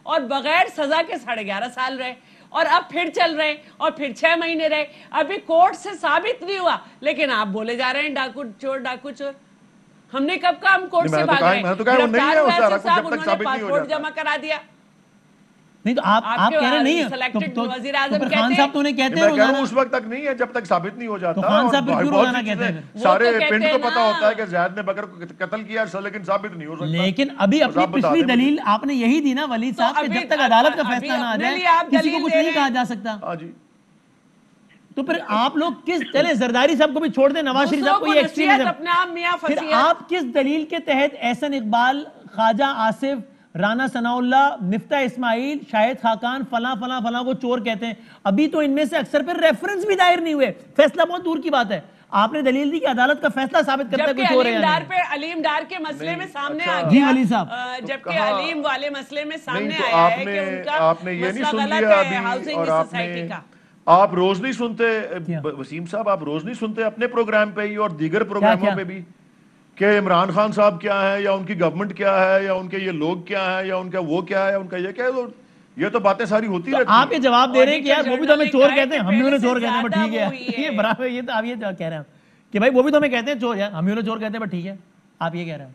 اور بغیر سزا کے 11.5 سال رہے، اور اب پھر چل رہے اور پھر 6 مہینے رہے. ابھی کورٹ سے ثابت نہیں ہوا لیکن آپ بولے جا رہے ہیں ڈاکو چور. ہم نے کب کہا ہم کورٹ سے بھاگ رہے ہیں؟ گرفتار ہوئے آصف صاحب، انہوں نے پاسپورٹ جمع کرا دیا. نہیں تو آپ کہہ رہے نہیں ہیں تو وزیر اعظم خان صاحب تو انہیں کہتے ہیں روزانہ، اس وقت تک نہیں ہے جب تک ثابت نہیں ہو جاتا. تو خان صاحب بالکل روزانہ کہتے ہیں، سارے پنڈ کو پتا ہوتا ہے کہ زید نے بکر کو قتل کیا لیکن ثابت نہیں ہو سکتا. لیکن ابھی اپنی پچھلی دلیل آپ نے یہی دی نا ولی صاحب، کہ جب تک عدالت کا فیصلہ نہ آ جائے کسی کو کچھ نہیں کہا جا سکتا. تو پھر آپ لوگ کس، چلے زرداری صاحب کو بھی چھوڑ دیں، نواز شریف صاحب کو یہ ایکسٹریمزم، پھر آپ کس دلیل کے تحت احسن اقبال، خواجہ آصف، رانا ثناء اللہ، مفتاح اسماعیل، شاہد خاقان، فلاں فلاں فلاں کو چور کہتے ہیں؟ ابھی تو ان میں سے اکثر پھر ریفرنس بھی دائر نہیں ہوئے، فیصلہ بہت دور کی بات ہے. آپ نے دلیل دی کہ عدالت کا فیصلہ ثابت کرتا ہے کوئی چور ہے یا نہیں. علیم ڈار کے مسئلے میں سامنے آ جی گیا ولی صاحب، جبکہ علیم والے مسئلے میں سامنے آیا ہے کہ ان کا مسئلہ غلط ہے ہاؤسنگ سوسائٹی کا. آپ روز نہیں سنتے وسیم صاحب، آپ روز نہیں سنتے اپنے پروگرام پہ ہی اور دیگر پروگراموں پہ بھی کہ عمران خان صاحب کیا ہے، یا ان کی گورنمنٹ کیا ہے، یا ان کے یہ لوگ کیا ہے، یا ان کا وہ کیا ہے، ان کا یہ کیا ہے؟ یہ تو باتیں ساری ہوتی رہتی ہیں. آپ یہ جواب دے رہے ہیں کہ یار وہ بھی تو ہمیں چور کہتے ہیں، ہم بھی انہیں چور کہتے ہیں، بٹ ٹھیک ہے. یہ برابر، یہ تو آپ یہ کہہ رہے ہیں کہ بھائی وہ بھی تو ہمیں کہتے ہیں چور، یار ہم بھی انہیں چور کہتے ہیں، بٹ ٹھیک ہے. آپ یہ کہہ رہے ہیں.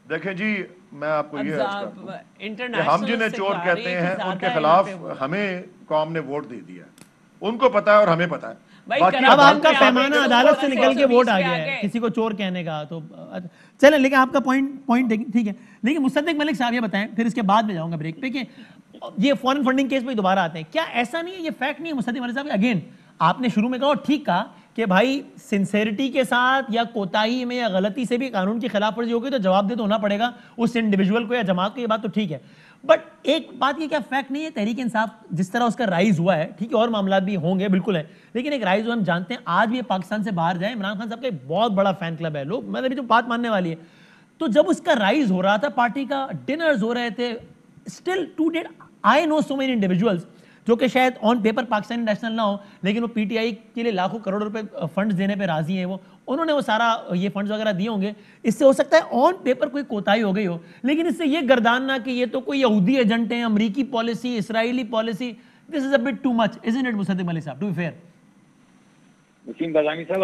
دیکھیں جی، میں آپ کو یہ عرض کرتا ہوں کہ ہم جنہیں چور کہتے ہیں ان کے خلاف ہمیں قوم نے ووٹ دے دیا ہے، ان کو پتا ہے اور ہمیں پتا ہے. اب آپ کا پیمانہ عدالت سے نکل کے ووٹ آ گیا ہے کسی کو چور کہنے کا، تو چلیں. لیکن آپ کا پوائنٹ ٹھیک ہے. لیکن مصدق ملک صاحب یہ بتائیں، پھر اس کے بعد میں جاؤں گا بریک پہ، کہ یہ فورن فنڈنگ کیس پہ دوبارہ آتے ہیں. کیا ایسا نہیں ہے، یہ فیکٹ نہیں ہے مصدق ملک صاحب؟ اگین آپ نے شروع میں کہا اور ٹھیک کہا کہ بھائی سنسیریٹی کے ساتھ یا کوتاہی میں یا غلطی سے بھی قانون کی خلاف ورزی ہوگی تو جواب دہ تو ہونا پڑے گا اس انڈیویجول کو یا جماعت کو، یہ بات تو ٹھیک ہے. بٹ ایک بات یہ کیا فیکٹ نہیں ہے، تحریک انصاف جس طرح اس کا رائز ہوا ہے، ٹھیک ہے اور معاملات بھی ہوں گے بالکل ہے، لیکن ایک رائز ہوا ہم جانتے ہیں. آج بھی یہ پاکستان سے باہر جائیں، عمران خان صاحب کا ایک بہت بڑا فین کلب ہے، لوگ مطلب جو بات ماننے والی ہے. تو جب اس کا رائز ہو رہا تھا پارٹی کا, ڈنرز ہو رہے تھے, still to date I know so many individuals جو کہ شاید آن پیپر پاکستانی نیشنل نہ ہو لیکن وہ پی ٹی آئی کے لیے لاکھوں کروڑ روپے فنڈز دینے پہ راضی ہیں, وہ انہوں نے وہ سارا یہ فنڈز وغیرہ دیے ہوں گے. اس سے ہو سکتا ہے آن پیپر کوئی کوتاہی ہو گئی ہو, لیکن اس سے یہ گرداننا کہ یہ تو کوئی یہودی ایجنٹ ہیں, امریکی policy, Israeli policy, this is a but too much, isn't it مصدق علی صاحب, ٹو بی فیئر؟ وسیم بازانی صاحب,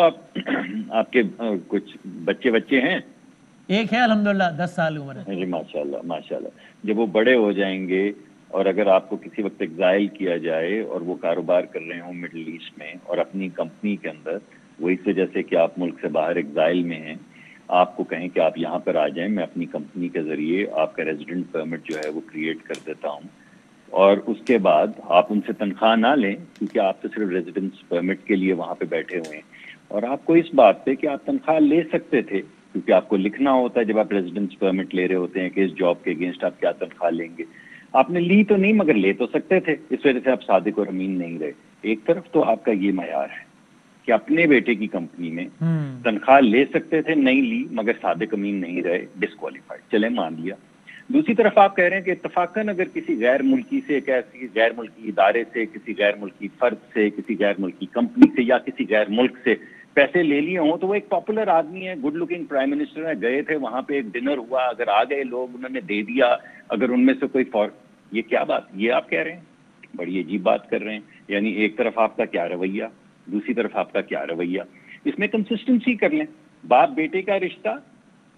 آپ کے کچھ بچے ہیں؟ ایک ہے الحمدللہ 10 سال عمر ہے. جی ماشاء اللہ ماشاء اللہ. جب وہ بڑے ہو جائیں گے اور اگر آپ کو کسی وقت ایگزائل کیا جائے اور وہ کاروبار کر رہے ہوں مڈل ایسٹ میں اور اپنی کمپنی کے اندر, وہ اس وجہ سے کہ آپ ملک سے باہر ایگزائل میں ہیں, آپ کو کہیں کہ آپ یہاں پر آ جائیں, میں اپنی کمپنی کے ذریعے آپ کا ریزیڈنٹ پرمٹ جو ہے وہ کریٹ کر دیتا ہوں, اور اس کے بعد آپ ان سے تنخواہ نہ لیں کیونکہ آپ تو صرف ریزیڈنس پرمٹ کے لیے وہاں پہ بیٹھے ہوئے ہیں, اور آپ کو اس بات پہ کہ آپ تنخواہ لے سکتے تھے کیونکہ آپ کو لکھنا ہوتا ہے جب آپ ریزیڈنس پرمٹ لے رہے ہوتے ہیں کہ اس جاب کے اگینسٹ آپ کیا تنخواہ لیں گے. آپ نے لی تو نہیں مگر لے تو سکتے تھے, اس وجہ سے آپ صادق اور امین نہیں رہے. ایک طرف تو آپ کا یہ معیار ہے کہ اپنے بیٹے کی کمپنی میں تنخواہ لے سکتے تھے, نہیں لی مگر صادق امین نہیں رہے, ڈسکوالیفائڈ, چلے مان لیا. دوسری طرف آپ کہہ رہے ہیں کہ اتفاقاً اگر کسی غیر ملکی سے, کسی غیر ملکی ادارے سے, کسی غیر ملکی فرد سے, کسی غیر ملکی کمپنی سے یا کسی غیر ملک سے پیسے لے لیے ہوں تو وہ ایک پاپولر آدمی ہے, گڈ لکنگ پرائم منسٹر ہے, گئے تھے وہاں پہ, ایک ڈنر ہوا, اگر آ گئے لوگ, انہوں نے دے دیا, اگر ان میں سے کوئی یہ کیا بات, یہ آپ کہہ رہے ہیں, بڑی عجیب بات کر رہے ہیں. یعنی ایک طرف آپ کا کیا رویہ, دوسری طرف آپ کا کیا رویہ, اس میں کنسسٹنسی کر لیں. باپ بیٹے کا رشتہ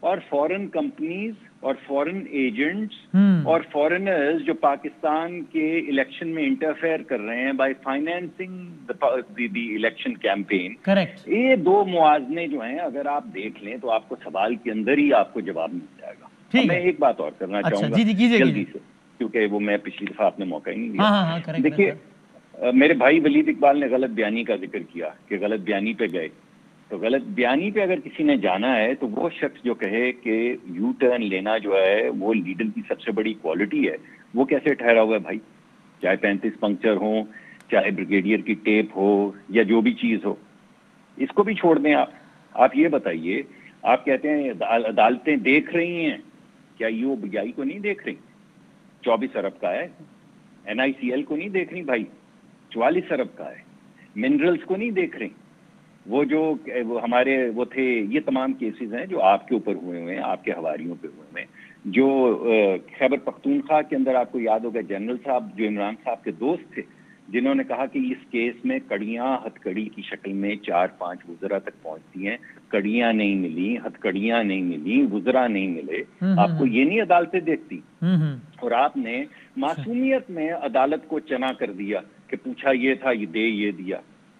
اور فورن کمپنیز اور فورن ایجنٹس اور فورنرز جو پاکستان کے الیکشن میں انٹرفیئر کر رہے ہیں by financing the election campaign, یہ دو موازنے جو ہیں اگر آپ دیکھ لیں تو آپ کو سوال کے اندر ہی آپ کو جواب مل جائے گا. میں ایک بات اور کرنا چاہوں گا جلدی سے کیونکہ وہ میں پچھلی دفعہ آپ نے موقع ہی نہیں دیا. دیکھیے میرے بھائی ولید اقبال نے غلط بیانی کا ذکر کیا کہ غلط بیانی پہ گئے, تو غلط بیانی پہ اگر کسی نے جانا ہے تو وہ شخص جو کہے کہ یو ٹرن لینا جو ہے وہ لیڈر کی سب سے بڑی کوالٹی ہے, وہ کیسے ٹھہرا ہوا ہے بھائی؟ چاہے 35 پنکچر ہوں, چاہے بریگیڈیئر کی ٹیپ ہو یا جو بھی چیز ہو, اس کو بھی چھوڑ دیں. آپ یہ بتائیے, آپ کہتے ہیں عدالتیں دیکھ رہی ہیں, کیا یو بگائی کو نہیں دیکھ رہی؟ 24 ارب کا ہے. NICL کو نہیں دیکھ رہی بھائی, 44 ارب کا ہے. منرلز کو نہیں دیکھ رہی, وہ جو ہمارے وہ تھے, یہ تمام کیسز ہیں جو آپ کے اوپر ہوئے ہوئے ہیں, آپ کے حواریوں پہ ہوئے ہوئے ہیں. جو خیبر پختونخوا کے اندر آپ کو یاد ہوگا جنرل صاحب جو عمران صاحب کے دوست تھے, جنہوں نے کہا کہ اس کیس میں کڑیاں ہتھ کڑی کی شکل میں 4-5 وزراء تک پہنچتی ہیں, کڑیاں نہیں ملی, ہتھ کڑیاں نہیں ملی, وزراء نہیں ملے. آپ کو یہ نہیں عدالتیں دیکھتی؟ اور آپ نے معصومیت میں عدالت کو چنا کر دیا کہ پوچھا یہ تھا, یہ دیا.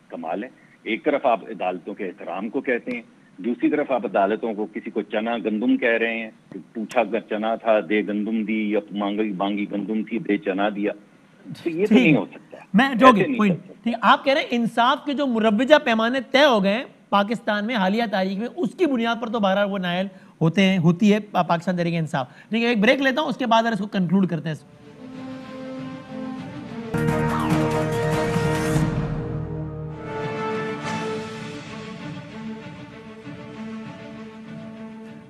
کمال ہے. ایک طرف آپ عدالتوں کے احترام کو کہتے ہیں, دوسری طرف آپ عدالتوں کو کسی کو چنا گندم کہہ رہے ہیں. کہ پوچھا چنا تھا دے گندم دی, یا مانگی گندم تھی دے چنا دیا. تو یہ تو نہیں ہو سکتا. میں جو آپ کہہ رہے ہیں انصاف کے جو مروجہ پیمانے طے ہو گئے پاکستان میں حالیہ تاریخ میں, اس کی بنیاد پر تو بہرحال وہ نائل ہوتی ہے پاکستان تحریک انصاف. ٹھیک ہے, ایک بریک لیتا ہوں, اس کے بعد اس کو کنکلوڈ کرتے ہیں.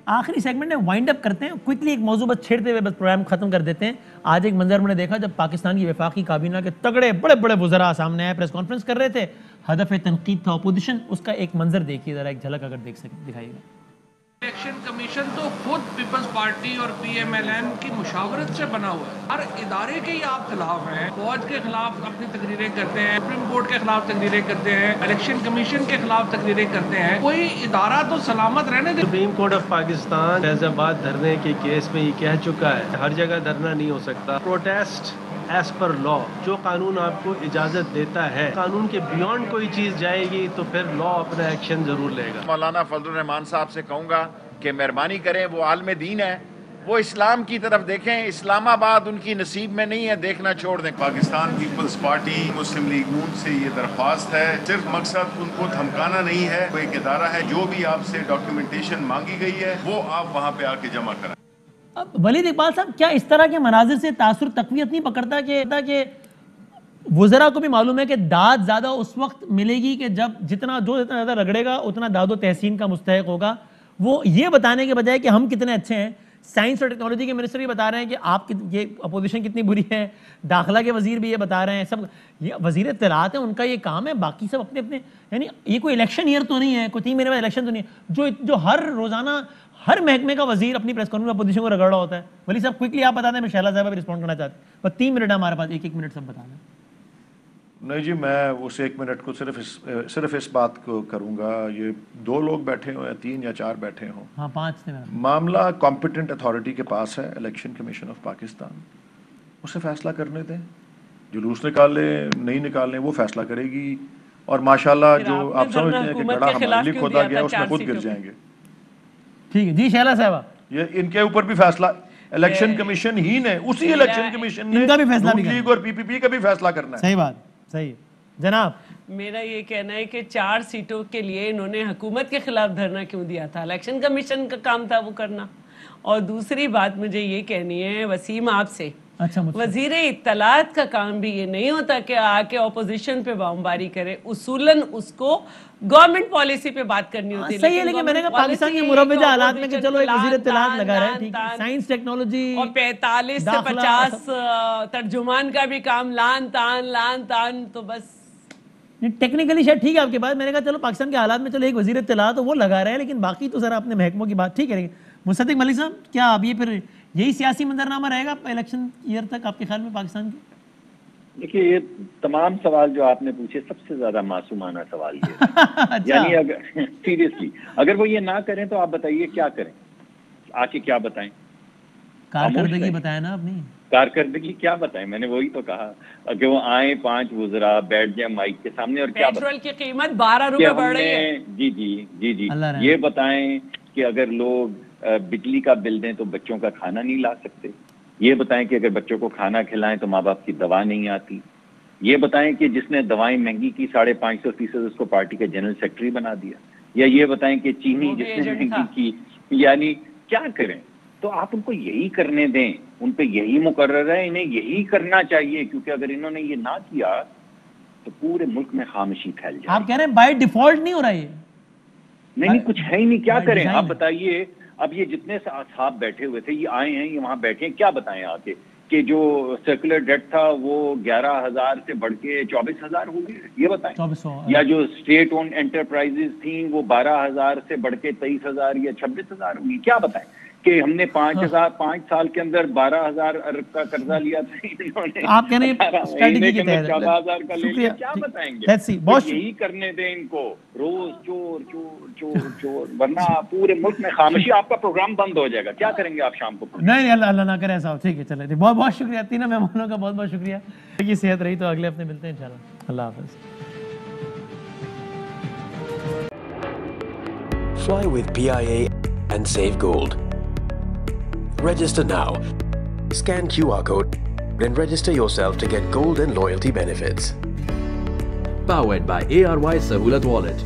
آخری سیگمنٹ میں وائنڈ اپ کرتے ہیں, کوئکلی ایک موضوع بس چھیڑتے ہوئے بس پروگرام ختم کر دیتے ہیں. آج ایک منظر میں نے دیکھا جب پاکستان کی وفاقی کابینہ کے تگڑے بڑے وزراء سامنے آئے, پریس کانفرنس کر رہے تھے, ہدف تنقید تھا اپوزیشن. اس کا ایک منظر دیکھیے ذرا, ایک جھلک اگر دیکھ سکیں دکھائیے گا. الیکشن کمیشن تو خود پیپلز پارٹی اور PMLN کی مشاورت سے بنا ہوا ہے. ہر ادارے کے ہی آپ خلاف ہیں. فوج کے خلاف اپنی تقریریں کرتے ہیں, سپریم کورٹ کے خلاف تقریریں کرتے ہیں, الیکشن کمیشن کے خلاف تقریریں کرتے ہیں. کوئی ادارہ تو سلامت رہنے دے. سپریم کورٹ آف پاکستان فیض آباد دھرنے کے کیس میں یہ کہہ چکا ہے ہر جگہ دھرنا نہیں ہو سکتا. پروٹیسٹ ایز پر لا, جو قانون آپ کو اجازت دیتا ہے, قانون کے بیونڈ کوئی چیز جائے گی تو پھر لا اپنا ایکشن ضرور لے گا. مولانا فضل الرحمان صاحب سے کہوں گا کہ مہربانی کریں, وہ عالم دین ہے, وہ اسلام کی طرف دیکھیں. اسلام آباد ان کی نصیب میں نہیں ہے, دیکھنا چھوڑ دیں. پاکستان پیپلز پارٹی مسلم لیگ نون سے یہ درخواست ہے, صرف مقصد ان کو دھمکانا نہیں ہے. وہ ایک ادارہ ہے, جو بھی آپ سے ڈاکیومنٹیشن مانگی گئی ہے وہ آپ وہاں پہ آ کے جمع کریں. اب ولید اقبال صاحب, کیا اس طرح کے مناظر سے تاثر تقویت نہیں پکڑتا کہ وزراء کو بھی معلوم ہے کہ داد زیادہ اس وقت ملے گی کہ جب جتنا زیادہ رگڑے گا اتنا داد و تحسین کا مستحق ہوگا, وہ یہ بتانے کے بجائے کہ ہم کتنے اچھے ہیں، سائنس اور ٹیکنالوجی کے منسٹر یہ بتا رہے ہیں کہ آپ یہ اپوزیشن کتنی بری ہے، داخلہ کے وزیر بھی یہ بتا رہے ہیں، سب یہ وزیر اطلاعات ہیں، ان کا یہ کام ہے، باقی سب اپنے اپنے، یعنی یہ کوئی الیکشن ایئر تو نہیں ہے، کوئی 3 مہینے بعد الیکشن تو نہیں ہے جو ہر روزانہ ہر محکمے کا وزیر اپنی پریس کانفرنس میں اپوزیشن کو رگڑ رہا ہوتا ہے. ولی صاحب کوئکلی آپ بتا دیں، میں شہلا صاحبہ بھی رسپونڈ کرنا چاہتے ہیں، بس 3 منٹ ہمارے پاس، 1 منٹ سب بتا دیں. نہیں جی، میں اس 1 منٹ کو صرف اس بات کو کروں گا، یہ 2 لوگ بیٹھے ہوئے ہیں، 3 یا 4 بیٹھے ہوں، ہاں 5 تھے. معاملہ کمپیٹنٹ اتھارٹی کے پاس ہے، الیکشن کمیشن آف پاکستان، اسے فیصلہ کرنے دیں، جلوس نکالیں نہیں نکالیں وہ فیصلہ کرے گی. اور ماشاءاللہ جو آپ سمجھتے ہیں کہ گڑھا ہمارے لیے کھودا گیا اس میں خود گر جائیں گے. ٹھیک ہے جی شہلا صاحبہ، یہ ان کے اوپر بھی فیصلہ الیکشن کمیشن ہی نے، اسی الیکشن کمیشن نے نون لیگ اور پی پی پی کا بھی فیصلہ کرنا ہے. صحیح بات، صحیح ہے جناب. میرا یہ کہنا ہے کہ 4 سیٹوں کے لیے انہوں نے حکومت کے خلاف دھرنا کیوں دیا تھا؟ الیکشن کمیشن کا کام تھا وہ کرنا. اور دوسری بات مجھے یہ کہنی ہے وسیم آپ سے، وزیر اطلاعات کا کام بھی یہ نہیں ہوتا کہ آ کے اپوزیشن پہ بمباری کرے، اصولاً اس کو گورنمنٹ پالیسی پہ بات کرنی ہوتی ہے. صحیح ہے، لیکن میں نے کہا پاکستان کے مروجہ حالات میں کہ چلو ایک وزیر اطلاعات لگا رہا ہے، ٹھیک ہے، سائنس ٹیکنالوجی اور 45 سے 50 ترجمان کا بھی کام، لان تان تو بس ٹیکنیکلی شاید ٹھیک ہے آپ کے بات. میں نے کہا چلو پاکستان کے حالات میں چلو ایک وزیر اطلاعات وہ لگا رہا ہے، لیکن باقی تو ذرا اپنے محکموں کی بات ٹھیک ہے. مصدق ملک صاحب، کیا اب یہ پھر یہی سیاسی منظرنامہ رہے گا الیکشن ایئر تک آپ کے خیال میں پاکستان کی؟ دیکھیے، یہ تمام سوال جو آپ نے پوچھے سب سے زیادہ معصومانہ سوال یہ یعنی اگر سیریسلی اگر وہ یہ نہ کریں تو آپ بتائیے کیا کریں؟ آ کے کیا بتائیں؟ کارکردگی بتائیں نا اپنی کارکردگی کیا بتائیں؟ میں نے وہی تو کہا کہ وہ آئیں 5 وزراء بیٹھ جائیں مائک کے سامنے اور کیا پیٹرول کی قیمت 12 روپے بڑھ رہی ہے. جی یہ بتائیں کہ اگر لوگ بجلی کا بل دیں تو بچوں کا کھانا نہیں لا سکتے. یہ بتائیں کہ اگر بچوں کو کھانا کھلائیں تو ماں باپ کی دوا نہیں آتی. یہ بتائیں کہ جس نے دوائیں مہنگی کی 550% اس کو پارٹی کا جنرل سیکرٹری بنا دیا. یا یہ بتائیں کہ چینی جس نے مہنگی کی، یعنی کیا کریں؟ تو آپ ان کو یہی کرنے دیں، ان پہ یہی مقرر ہے، انہیں یہی کرنا چاہیے، کیونکہ اگر انہوں نے یہ نہ کیا تو پورے ملک میں خاموشی پھیل جائے. آپ کہہ رہے ہیں بائی ڈیفالٹ نہیں ہو رہا یہ؟ نہیں کچھ ہے ہی نہیں. کیا کریں آپ بتائیے؟ اب یہ جتنے اصحاب بیٹھے ہوئے تھے، یہ آئے ہیں، یہ وہاں بیٹھے ہیں، کیا بتائیں آ کے کہ جو سرکولر ڈیٹ تھا وہ 11,000 سے بڑھ کے 24,000 ہو گئے، یہ بتائیں. یا جو اسٹیٹ اون انٹرپرائزز تھیں وہ 12,000 سے بڑھ کے 23,000 یا 26,000 ہوئی، کیا بتائیں کہ ہم نے 5 سال کے اندر 12,000 ارب کا قرضہ لیا تھا، آپ کہہ رہے ہیں اسٹریٹجی کے تحت 14,000 کا لے لیا، کیا بتائیں گے؟ یہی کرنے دیں ان کو، روز چور چور چور چور، ورنہ پورے ملک میں خاموشی، آپ کا پروگرام بند ہو جائے گا. کیا کریں گے آپ شام کو؟ نہیں اللہ نہ کرے صاحب. ٹھیک ہے چلے، بہت بہت شکریہ تینوں مہمانوں کا، بہت بہت شکریہ. یہ صحت رہی تو اگلے ہفتے ملتے ہیں انشاءاللہ. اللہ حافظ. Fly with PIA and save gold. Register now. Scan QR code and register yourself to get gold and loyalty benefits. Powered by ARY Sahulat Wallet.